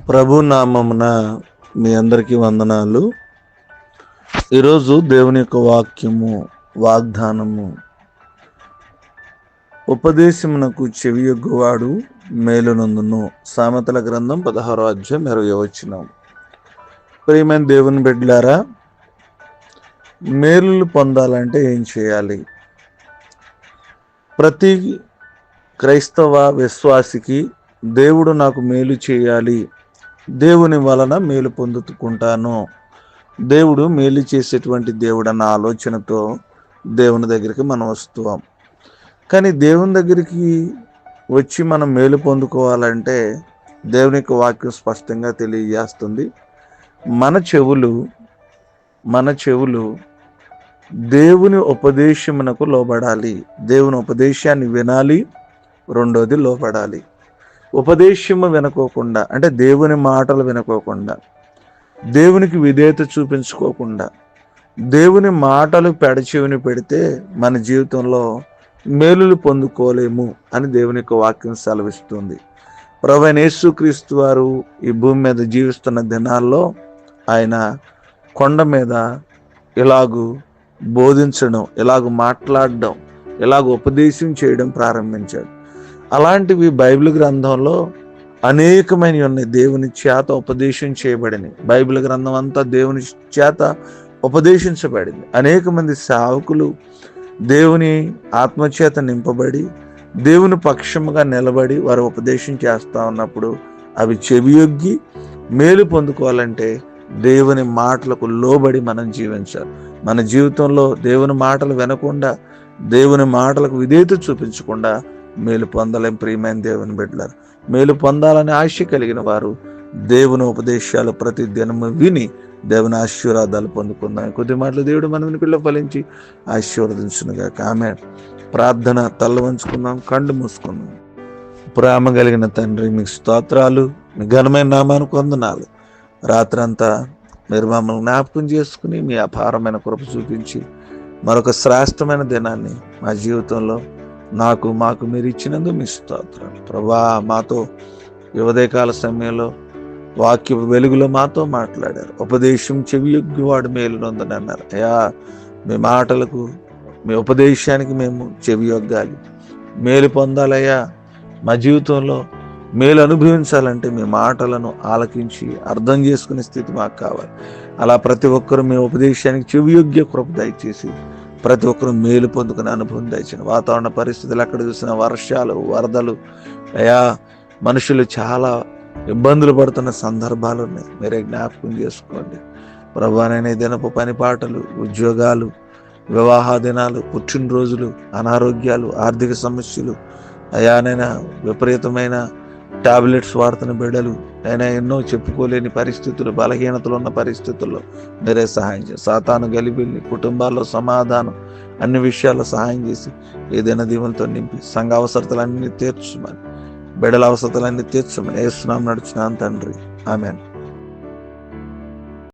ప్రభు నామమున మీ అందరికీ వందనాలు. ఈరోజు దేవుని యొక్క వాగ్దానము, ఉపదేశమునకు చెవియొగ్గువాడు మేలునందును. సామెతల గ్రంథం 16వ అధ్యాయం 20వ వచనం. ప్రియమైన దేవుని బిడ్డలారా, మేలులు పొందాలంటే ఏం చేయాలి? ప్రతి క్రైస్తవ విశ్వాసికి దేవుడు నాకు మేలు చేయాలి, దేవుని వలన మేలు పొందుకుంటాను, దేవుడు మేలు చేసేటువంటి దేవుడు అన్న ఆలోచనతో దేవుని దగ్గరికి మనం వస్తాం. కానీ దేవుని దగ్గరికి వచ్చి మనం మేలు పొందుకోవాలంటే దేవుని యొక్క వాక్యం స్పష్టంగా తెలియజేస్తుంది. మన చెవులు దేవుని ఉపదేశమునకు లోబడాలి. దేవుని ఉపదేశాన్ని వినాలి. రెండోది, లోబడాలి. ఉపదేశము వినుకోకుండా, అంటే దేవుని మాటలు వినుకోకుండా, దేవునికి విధేయత చూపించుకోకుండా, దేవుని మాటలు పెడచెవిని పెడితే మన జీవితంలో మేలులు పొందుకోలేము అని దేవుని యొక్క వాక్యం సెలవిస్తుంది. ప్రభువైన యేసుక్రీస్తు వారు ఈ భూమి మీద జీవిస్తున్న దినాల్లో ఆయన కొండ మీద ఇలాగూ బోధించడం, ఇలాగ మాట్లాడడం, ఇలాగ ఉపదేశం చేయడం ప్రారంభించాడు. అలాంటివి బైబిల్ గ్రంథంలో అనేకమైన ఉన్నాయి. దేవుని చేత ఉపదేశం చేయబడినవి. బైబిల్ గ్రంథం అంతా దేవుని చేత ఉపదేశించబడింది. అనేక మంది సేవకులు దేవుని ఆత్మచేత నింపబడి దేవుని పక్షముగా నిలబడి వారు ఉపదేశం చేస్తూ ఉన్నప్పుడు అవి చెవియొగ్గి మేలు పొందుకోవాలంటే దేవుని మాటలకు లోబడి మనం జీవించాలి. మన జీవితంలో దేవుని మాటలు వినకుండా, దేవుని మాటలకు విధేయత చూపించకుండా మేలు పొందలేం. ప్రియమైన దేవుని బిడ్డలారు, మేలు పొందాలని ఆశ కలిగిన వారు దేవుని ఉపదేశాలు ప్రతి దినము విని దేవుని ఆశీర్వాదాలు పొందుకుందాం. కొద్ది మాటలు దేవుడు మన వెనుకల్లో ఫలించి ఆశీర్వదించునుగాక. ఆమేన్. ప్రార్థన. తల్ల వంచుకుందాం, కళ్ళు మూసుకుందాం. ప్రేమ కలిగిన తండ్రి, మీకు స్తోత్రాలు, మీ ఘనమైన నామానికి వందనాలు. రాత్రంతా మీరు మమ్మల్ని జ్ఞాపకం చేసుకుని మీ అపారమైన కృప చూపించి మరొక శ్రేష్టమైన దినాన్ని మా జీవితంలో మాకు మీరు ఇచ్చినందుకు మీ స్తోత్రాలు. ప్రభా, మాతో ఉదయకాల సమయంలో వాక్య వెలుగులో మాతో మాట్లాడారు. ఉపదేశం చెవియొగ్గువాడు మేలునందును అన్నారు. అయ్యా, మీ మాటలకు, మీ ఉపదేశానికి మేము చెవియొగ్గాలి, మేలు పొందాలయ్యా. మా జీవితంలో మేలు అనుభవించాలంటే మీ మాటలను ఆలకించి అర్థం చేసుకునే స్థితి మాకు కావాలి. అలా ప్రతి ఒక్కరూ మీ ఉపదేశానికి చెవియొగ్గే కృప దయచేసి ప్రతి ఒక్కరూ మేలు పొందుకునే అనుభవం దయచేయండి. వాతావరణ పరిస్థితులు ఎక్కడ చూసిన వర్షాలు, వరదలు, అయా మనుషులు చాలా ఇబ్బందులు పడుతున్న సందర్భాలు ఉన్నాయి. మీరే జ్ఞాపకం చేసుకోండి ప్రభువా. నేను దినపు పని పాటలు, ఉద్యోగాలు, వివాహ దినాలు, పుట్టినరోజులు, అనారోగ్యాలు, ఆర్థిక సమస్యలు, అయానైనా విపరీతమైన టాబ్లెట్స్ వాడుతున్న బిడ్డలు, అయినా ఎన్నో చెప్పుకోలేని పరిస్థితులు, బలహీనతలు ఉన్న పరిస్థితుల్లో మీరే సహాయం చేసి సాతాను గలిబిల్ని, కుటుంబాల్లో సమాధానం, అన్ని విషయాల్లో సహాయం చేసి ఏదైనా దీవులతో నింపి సంఘ అవసరతలన్నీ తీర్చమని, బిడ్డల అవసరతలన్నీ తీర్చమని యేసు నామమున నడుచున్నాను తండ్రి. ఆమేన్.